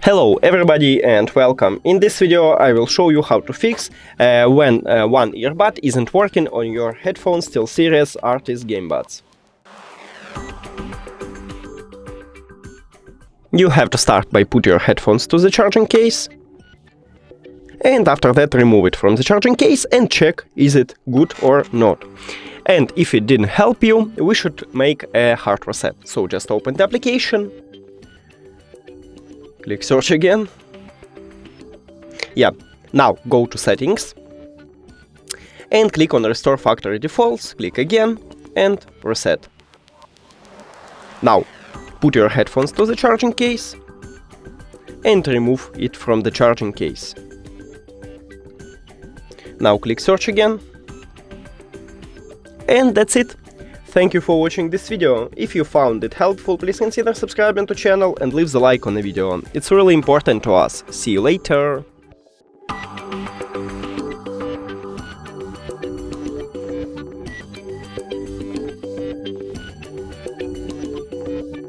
Hello everybody and welcome. In this video I will show you how to fix when one earbud isn't working on your headphones SteelSeries Arctis GameBuds. You have to start by put your headphones to the charging case, and after that remove it from the charging case and check is it good or not. And if it didn't help you, we should make a hard reset. So just open the application, click search again. Yeah, now go to settings and click on restore factory defaults, click again and reset. Now put your headphones to the charging case and remove it from the charging case. Now click search again. And that's it. Thank you for watching this video. If you found it helpful, please consider subscribing to the channel and leave the like on the video. It's really important to us. See you later!